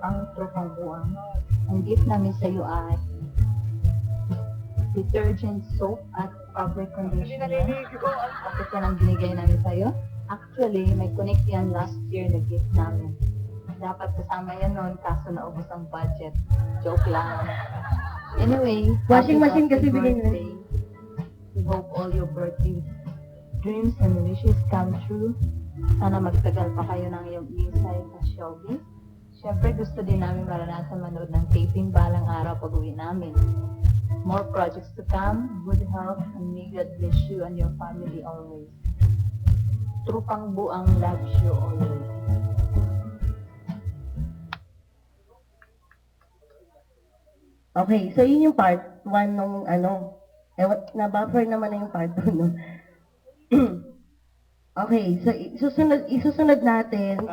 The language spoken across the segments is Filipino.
ang tropang buwang. Ang gift namin sa iyo ay detergent soap at fabric conditioner. At ito lang binigay namin sa iyo. Actually, may connect yan last year na gift namin. Dapat kasama yan noon, kaso naubos ang budget. Joke lang. Anyway, Washing happy machine kasi bigay nila. birthday. We hope all your birthday dreams and wishes come true. Sana magtagal pa kayo ng iyong isay sa showbiz. Siyempre gusto din namin maranasan manood ng taping balang araw pag uwi namin. More projects to come, good health, and may God bless you and your family always. Trupang buang loves you always. Okay, so yun yung part 1 nung ano. Na-buffer naman na yung part 2, no? Okay, so isusunod natin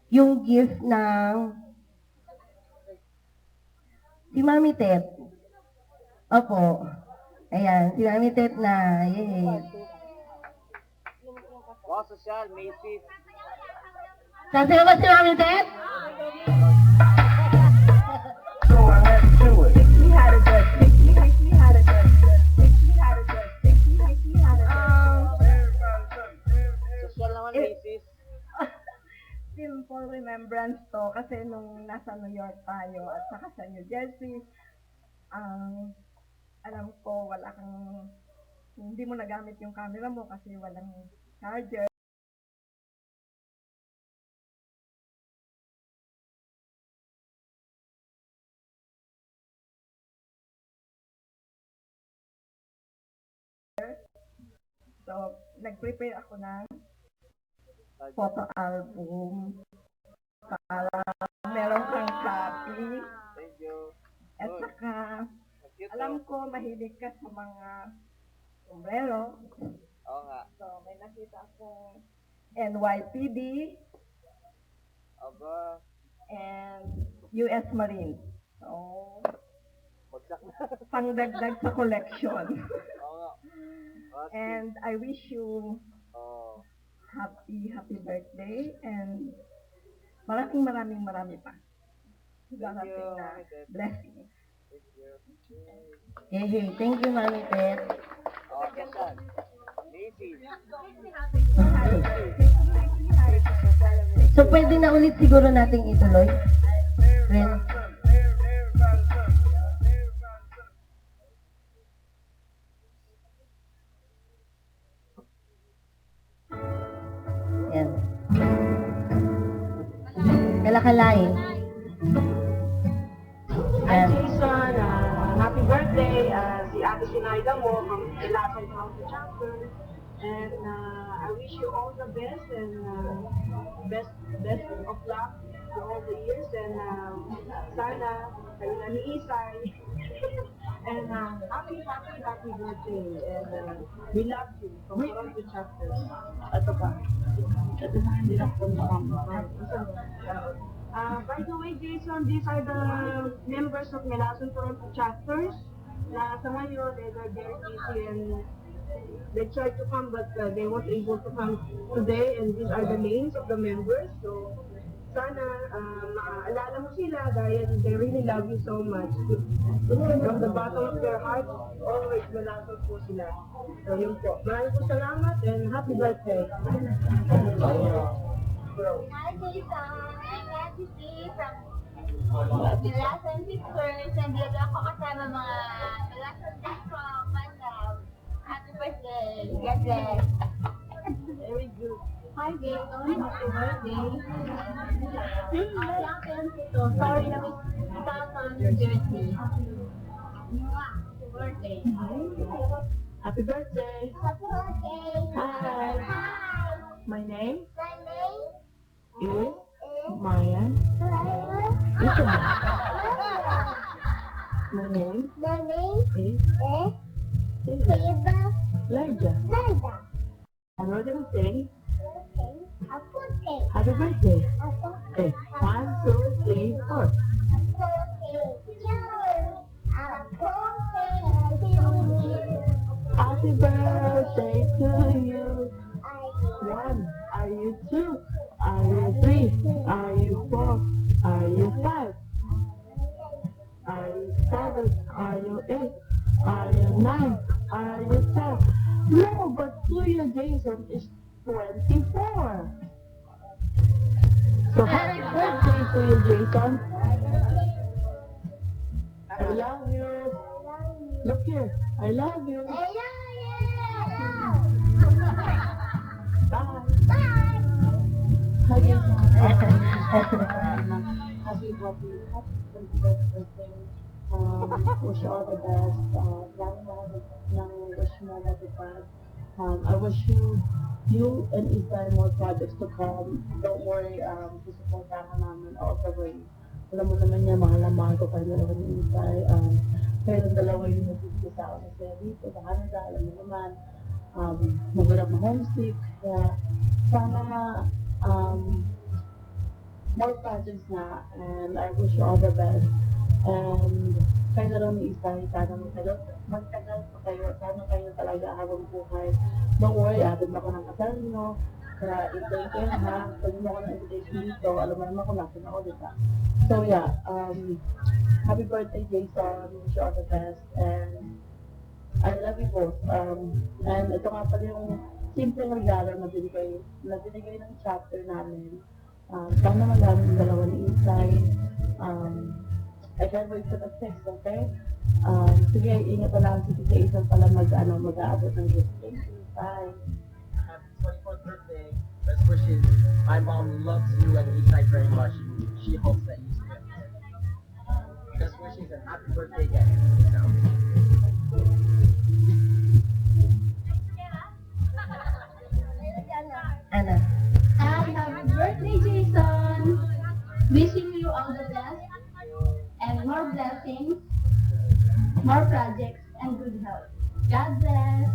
yung gift ng si Mami Tet. Opo. Ayan, si Mami Tet na. Yay. Wow, social, Macy's. Kasi ba si Mami Tet? Social naman, Macy's. Simple remembrance to kasi nung nasa New York tayo at saka sa New Jersey, alam ko wala kang, hindi mo nagamit yung camera mo kasi walang charger. So, nag-prepare ako ng photo album para meron kang copy. Thank you. At saka, alam ko mahilig ka sa mga sombrero. Oo nga. So, may nakita akong NYPD Aba, and US Marines. So, bagsak na. pangdagdag sa collection. Oo nga. And I wish you Oh, happy birthday and marami pa. Darating na blessing. thank you. Yay, thank you, Mami Tet. Oh, social. Macy's. So, pwede na ulit siguro nating ituloy? Ren? Yan. Kalakalain. Hi Yan. Jason, happy birthday, si Ate Sinaida mo from Ilasan County Chapter. And I wish you all the best and best of luck to all the years. And sana kayo na ni Isay. And happy birthday. And we love you from Toronto Chapter. Ito pa. Ito na, hindi lang po by the way, Jason, these are the members of Melason Toronto chapters. Na sa ngayon, they're very busy and they tried to come but they weren't able to come today. And these are the names of the members. So, sana maalala mo sila dahil they really love you so much. From the bottom of their hearts, always Melason po sila. So, yun po. Maraming po salamat and happy birthday. Hi, Jason. I'm Nancy C. from Milasan Pictures. Nandito ako kasama mga Milasan Pictures Mandaw. Happy birthday. God bless. Very good. Hi, Jason. Happy birthday. Sorry na miss kita sa New Jersey. Happy birthday. Happy birthday. Happy birthday. Hi. Hi. My name My name is is Maya. Ito ba? My name The name is is Eva Elijah. Landa. I'm going to say Okay. Apunte. happy birthday. Apunte. Okay, 1, 2, 3, 4. Happy birthday to you. 1, are you 2? Are you 3? Are you 4? Are you 5? 7? Are you 8? Are you 9? Are you 10? No, but Kuya Jason is 24. So happy birthday to you, Jason. I love you. Look here, I love you. Bye. Happy birthday. Wish you all the best. Wish mo matupad. I wish you and Isay more projects to come. Don't worry, susuportahan namin all the way. Alam mo naman niya, mahal na mahal ko kayo dalawa ni Isay. Kayo ng dalawa yung nagiging sa ako sa dito, sa Canada, alam mo naman. Magulap na homesick. Kaya sana more projects na, and I wish you all the best. And kayo na lang ni Isay, sana magtagal pa kayo, sana kayo talaga habang buhay. Don't worry, abot ako ng kasal nyo. Kaya i-play kayo ha, pag mo ako ng invitation dito, alam mo naman kung natin ako, diba? So yeah, happy birthday Jason, wish you all the best, and I love you both. And ito nga pala yung simpleng regalo na binigay ng chapter namin. Sana madami yung dalawa ni Isay. I can't wait for the text, okay? Sige, ingat na lang si Tita Isay pala mag-aabot ng gift. Thank you, bye. Happy 24th birthday. Best wishes. My mom loves you and Isay very much. She hopes that you stay. Best wishes and happy birthday again. So. Ana. Happy birthday, Jason! Wishing you all the best and more blessings, more projects, and good health. God bless!